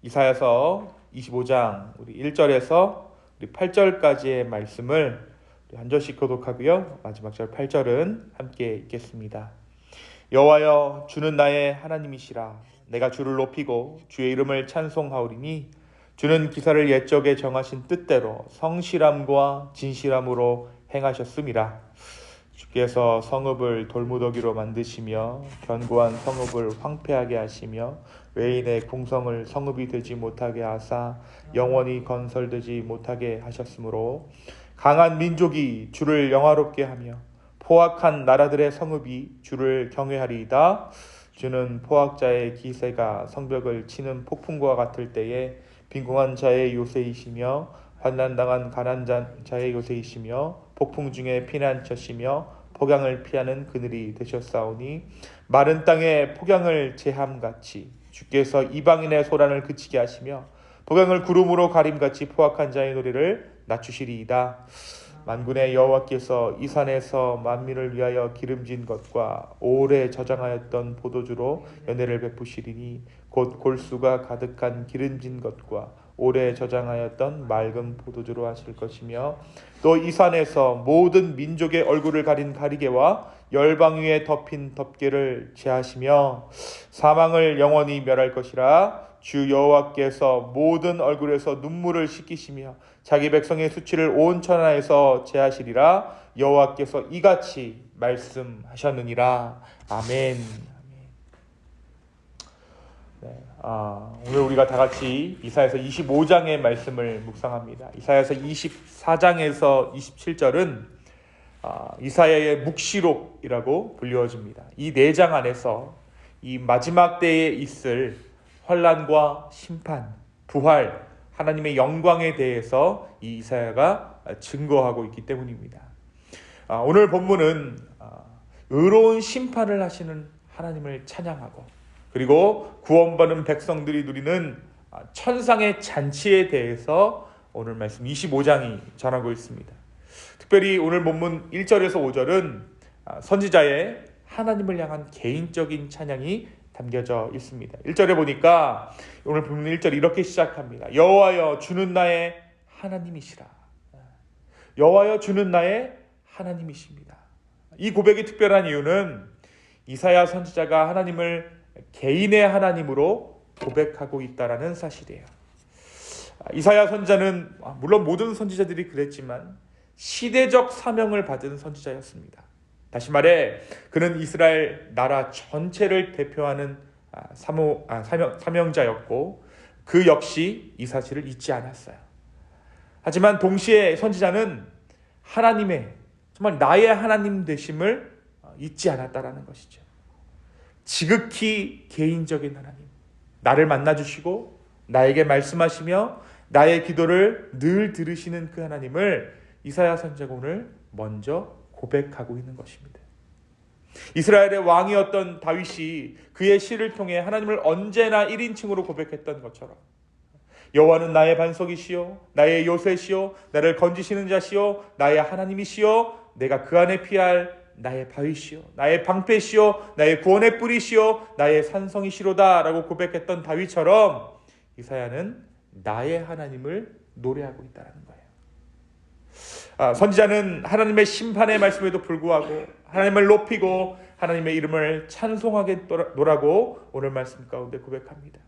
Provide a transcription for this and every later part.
이사야서 25장 우리 1절에서 우리 8절까지의 말씀을 한 절씩 교독하고요. 마지막 절 8절은 함께 읽겠습니다. 여호와여, 주는 나의 하나님이시라. 내가 주를 높이고 주의 이름을 찬송하오리니 주는 기사를 옛적에 정하신 뜻대로 성실함과 진실함으로 행하셨음이라. 주께서 성읍을 돌무더기로 만드시며 견고한 성읍을 황폐하게 하시며 외인의 궁성을 성읍이 되지 못하게 하사 영원히 건설되지 못하게 하셨으므로 강한 민족이 주를 영화롭게 하며 포악한 나라들의 성읍이 주를 경외하리이다. 주는 포악자의 기세가 성벽을 치는 폭풍과 같을 때에 빈궁한 자의 요새이시며 환난당한 가난한 자의 요새이시며 폭풍 중에 피난처시며 폭양을 피하는 그늘이 되셨사오니 마른 땅에 폭양을 제함같이 주께서 이방인의 소란을 그치게 하시며 폭양을 구름으로 가림같이 포악한 자의 노래를 낮추시리이다. 만군의 여호와께서 이 산에서 만민을 위하여 기름진 것과 오래 저장하였던 포도주로 연회를 베푸시리니 곧 골수가 가득한 기름진 것과 오래 저장하였던 맑은 포도주로 하실 것이며 또 이 산에서 모든 민족의 얼굴을 가린 가리개와 열방 위에 덮인 덮개를 제하시며 사망을 영원히 멸할 것이라. 주 여호와께서 모든 얼굴에서 눈물을 씻기시며 자기 백성의 수치를 온 천하에서 제하시리라. 여호와께서 이같이 말씀하셨느니라. 아멘. 네, 오늘 우리가 다 같이 이사야서 25장의 말씀을 묵상합니다. 이사야서 24장에서 27절은 이사야의 묵시록이라고 불려집니다. 이 4장 안에서 이 마지막 때에 있을 환난과 심판, 부활, 하나님의 영광에 대해서 이 이사야가 증거하고 있기 때문입니다. 오늘 본문은 의로운 심판을 하시는 하나님을 찬양하고 그리고 구원받은 백성들이 누리는 천상의 잔치에 대해서 오늘 말씀 25장이 전하고 있습니다. 특별히 오늘 본문 1절에서 5절은 선지자의 하나님을 향한 개인적인 찬양이 담겨져 있습니다. 1절에 보니까 오늘 본문 1절이 이렇게 시작합니다. 여호와여, 주는 나의 하나님이시라. 여호와여, 주는 나의 하나님이십니다. 이 고백이 특별한 이유는 이사야 선지자가 하나님을 개인의 하나님으로 고백하고 있다는 사실이에요. 이사야 선지자는 물론 모든 선지자들이 그랬지만 시대적 사명을 받은 선지자였습니다. 다시 말해 그는 이스라엘 나라 전체를 대표하는 사명자였고 그 역시 이 사실을 잊지 않았어요. 하지만 동시에 선지자는 하나님의 정말 나의 하나님 되심을 잊지 않았다라는 것이죠. 지극히 개인적인 하나님, 나를 만나주시고 나에게 말씀하시며 나의 기도를 늘 들으시는 그 하나님을 이사야 선지자가 오늘 먼저 고백하고 있는 것입니다. 이스라엘의 왕이었던 다윗이 그의 시를 통해 하나님을 언제나 1인칭으로 고백했던 것처럼 여호와는 나의 반석이시요 나의 요새시요 나를 건지시는 자시요 나의 하나님이시요 내가 그 안에 피할 나의 바위시요 나의 방패시요 나의 구원의 뿌리시요 나의 산성이시로다 라고 고백했던 다윗처럼 이사야는 나의 하나님을 노래하고 있다는 거예요. 선지자는 하나님의 심판의 말씀에도 불구하고 하나님을 높이고 하나님의 이름을 찬송하겠노라고 오늘 말씀 가운데 고백합니다.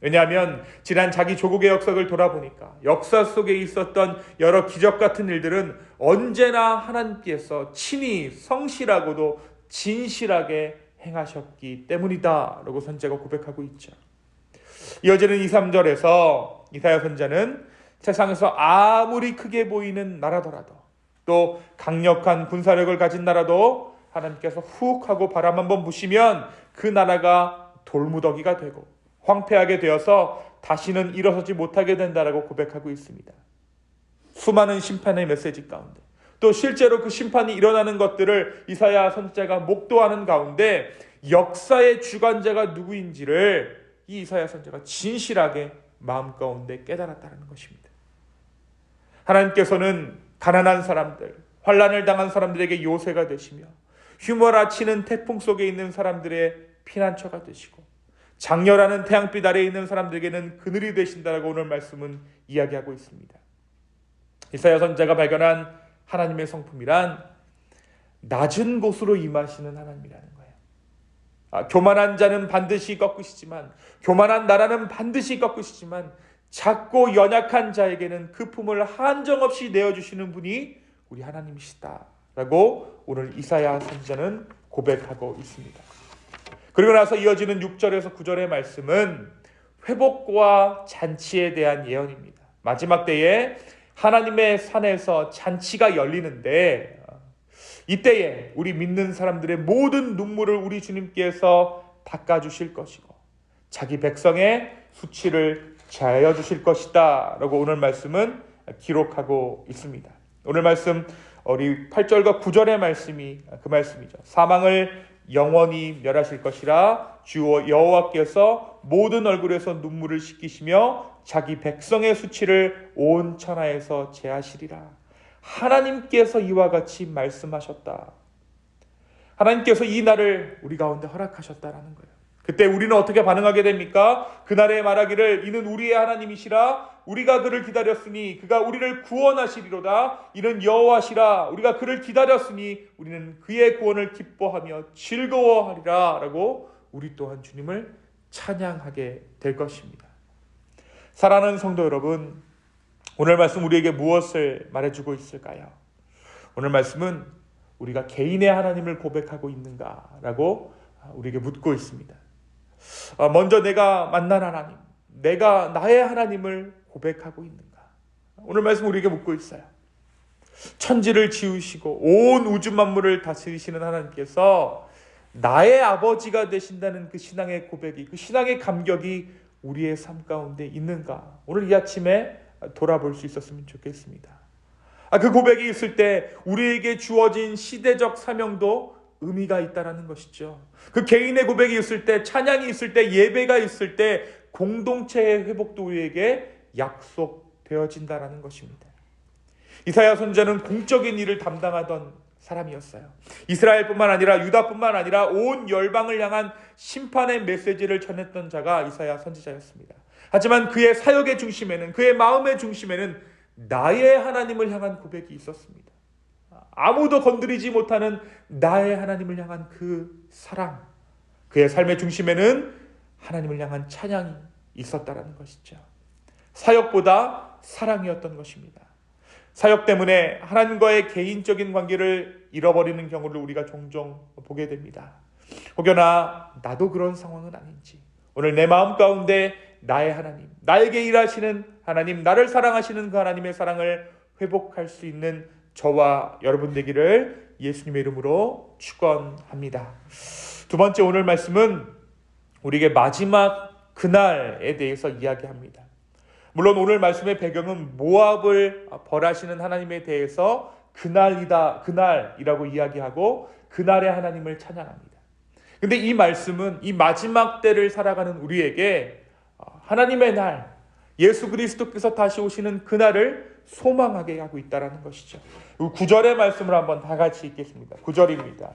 왜냐하면 지난 자기 조국의 역사를 돌아보니까 역사 속에 있었던 여러 기적 같은 일들은 언제나 하나님께서 친히 성실하고도 진실하게 행하셨기 때문이다 라고 선지자가 고백하고 있죠. 이어지는 2, 3절에서 이사야 선지자는 세상에서 아무리 크게 보이는 나라더라도 또 강력한 군사력을 가진 나라도 하나님께서 훅 하고 바람 한번 부시면 그 나라가 돌무더기가 되고 황폐하게 되어서 다시는 일어서지 못하게 된다라고 고백하고 있습니다. 수많은 심판의 메시지 가운데 또 실제로 그 심판이 일어나는 것들을 이사야 선지자가 목도하는 가운데 역사의 주관자가 누구인지를 이 이사야 선지자가 진실하게 마음 가운데 깨달았다는 것입니다. 하나님께서는 가난한 사람들, 환난을 당한 사람들에게 요새가 되시며 휘몰아치는 태풍 속에 있는 사람들의 피난처가 되시고 장렬하는 태양빛 아래에 있는 사람들에게는 그늘이 되신다라고 오늘 말씀은 이야기하고 있습니다. 이사야 선지자가 발견한 하나님의 성품이란 낮은 곳으로 임하시는 하나님이라는 거예요. 교만한 자는 반드시 꺾으시지만, 교만한 나라는 반드시 꺾으시지만, 작고 연약한 자에게는 그 품을 한정없이 내어주시는 분이 우리 하나님이시다라고 오늘 이사야 선지자는 고백하고 있습니다. 그리고 나서 이어지는 6절에서 9절의 말씀은 회복과 잔치에 대한 예언입니다. 마지막 때에 하나님의 산에서 잔치가 열리는데, 이때에 우리 믿는 사람들의 모든 눈물을 우리 주님께서 닦아주실 것이고 자기 백성의 수치를 자여 주실 것이다 라고 오늘 말씀은 기록하고 있습니다. 오늘 말씀 우리 8절과 9절의 말씀이 그 말씀이죠. 사망을 영원히 멸하실 것이라 주 여호와께서 모든 얼굴에서 눈물을 씻기시며 자기 백성의 수치를 온 천하에서 제하시리라. 하나님께서 이와 같이 말씀하셨다. 하나님께서 이 날을 우리 가운데 허락하셨다라는 거예요. 그때 우리는 어떻게 반응하게 됩니까? 그날에 말하기를 이는 우리의 하나님이시라 우리가 그를 기다렸으니 그가 우리를 구원하시리로다. 이는 여호와시라 우리가 그를 기다렸으니 우리는 그의 구원을 기뻐하며 즐거워하리라 라고 우리 또한 주님을 찬양하게 될 것입니다. 사랑하는 성도 여러분, 오늘 말씀 우리에게 무엇을 말해주고 있을까요? 오늘 말씀은 우리가 개인의 하나님을 고백하고 있는가라고 우리에게 묻고 있습니다. 먼저 내가 만난 하나님, 내가 나의 하나님을 고백하고 있는가? 오늘 말씀 우리에게 묻고 있어요. 천지를 지으시고 온 우주 만물을 다스리시는 하나님께서 나의 아버지가 되신다는 그 신앙의 고백이, 그 신앙의 감격이 우리의 삶 가운데 있는가? 오늘 이 아침에 돌아볼 수 있었으면 좋겠습니다. 그 고백이 있을 때 우리에게 주어진 시대적 사명도 의미가 있다라는 것이죠. 그 개인의 고백이 있을 때, 찬양이 있을 때, 예배가 있을 때 공동체의 회복도 우리에게 약속되어진다라는 것입니다. 이사야 선지자는 공적인 일을 담당하던 사람이었어요. 이스라엘뿐만 아니라 유다뿐만 아니라 온 열방을 향한 심판의 메시지를 전했던 자가 이사야 선지자였습니다. 하지만 그의 사역의 중심에는, 그의 마음의 중심에는 나의 하나님을 향한 고백이 있었습니다. 아무도 건드리지 못하는 나의 하나님을 향한 그 사랑, 그의 삶의 중심에는 하나님을 향한 찬양이 있었다라는 것이죠. 사역보다 사랑이었던 것입니다. 사역 때문에 하나님과의 개인적인 관계를 잃어버리는 경우를 우리가 종종 보게 됩니다. 혹여나 나도 그런 상황은 아닌지, 오늘 내 마음 가운데 나의 하나님, 나에게 일하시는 하나님, 나를 사랑하시는 그 하나님의 사랑을 회복할 수 있는 저와 여러분 되기를 예수님의 이름으로 축원합니다. 두 번째 오늘 말씀은 우리에게 마지막 그날에 대해서 이야기합니다. 물론 오늘 말씀의 배경은 모압을 벌하시는 하나님에 대해서 그날이라고 이야기하고 그날의 하나님을 찬양합니다. 근데 이 말씀은 이 마지막 때를 살아가는 우리에게 하나님의 날, 예수 그리스도께서 다시 오시는 그날을 소망하게 하고 있다는 것이죠. 9절의 말씀을 한번 다 같이 읽겠습니다. 9절입니다.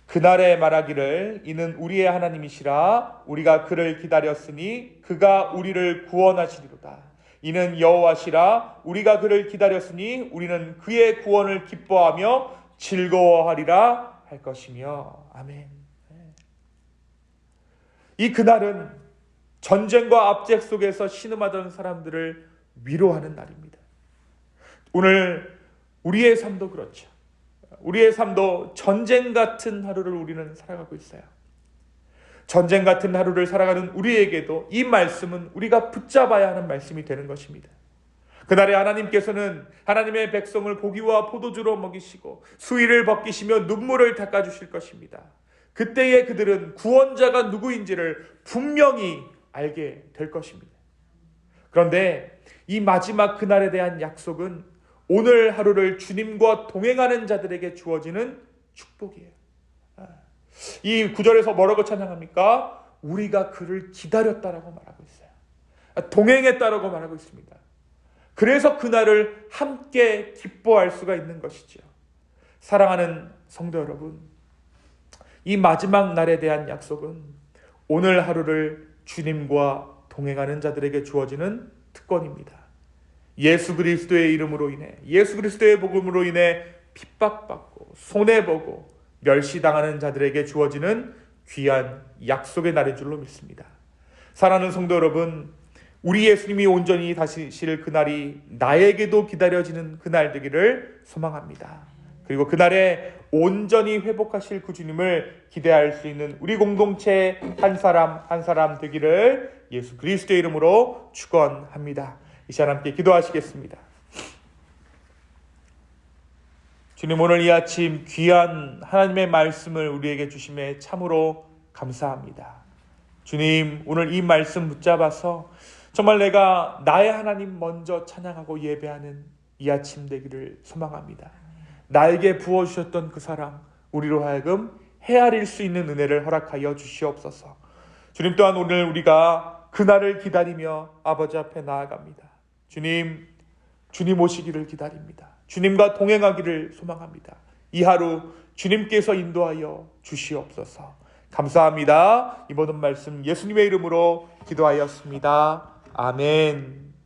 그날에 말하기를 이는 우리의 하나님이시라 우리가 그를 기다렸으니 그가 우리를 구원하시리로다. 이는 여호와시라 우리가 그를 기다렸으니 우리는 그의 구원을 기뻐하며 즐거워하리라 할 것이며. 아멘. 이 그날은 전쟁과 압제 속에서 신음하던 사람들을 위로하는 날입니다. 오늘 우리의 삶도 그렇죠. 우리의 삶도 전쟁 같은 하루를 우리는 살아가고 있어요. 전쟁 같은 하루를 살아가는 우리에게도 이 말씀은 우리가 붙잡아야 하는 말씀이 되는 것입니다. 그날에 하나님께서는 하나님의 백성을 고기와 포도주로 먹이시고 수위를 벗기시며 눈물을 닦아주실 것입니다. 그때에 그들은 구원자가 누구인지를 분명히 알게 될 것입니다. 그런데 이 마지막 그날에 대한 약속은 오늘 하루를 주님과 동행하는 자들에게 주어지는 축복이에요. 이 구절에서 뭐라고 찬양합니까? 우리가 그를 기다렸다라고 말하고 있어요. 동행했다라고 말하고 있습니다. 그래서 그날을 함께 기뻐할 수가 있는 것이죠. 사랑하는 성도 여러분, 이 마지막 날에 대한 약속은 오늘 하루를 주님과 동행하는 자들에게 주어지는 특권입니다. 예수 그리스도의 이름으로 인해, 예수 그리스도의 복음으로 인해 핍박받고 손해보고 멸시당하는 자들에게 주어지는 귀한 약속의 날인 줄로 믿습니다. 사랑하는 성도 여러분, 우리 예수님이 온전히 다시실 그날이 나에게도 기다려지는 그날 되기를 소망합니다. 그리고 그날에 온전히 회복하실 그 주님을 기대할 수 있는 우리 공동체 한 사람 한 사람 되기를 예수 그리스도의 이름으로 축원합니다. 이 시간 함께 기도하시겠습니다. 주님, 오늘 이 아침 귀한 하나님의 말씀을 우리에게 주심에 참으로 감사합니다. 주님, 오늘 이 말씀 붙잡아서 정말 내가 나의 하나님 먼저 찬양하고 예배하는 이 아침 되기를 소망합니다. 나에게 부어주셨던 그 사랑, 우리로 하여금 헤아릴 수 있는 은혜를 허락하여 주시옵소서. 주님, 또한 오늘 우리가 그날을 기다리며 아버지 앞에 나아갑니다. 주님 오시기를 기다립니다. 주님과 동행하기를 소망합니다. 이 하루 주님께서 인도하여 주시옵소서. 감사합니다. 이 모든 말씀 예수님의 이름으로 기도하였습니다. 아멘.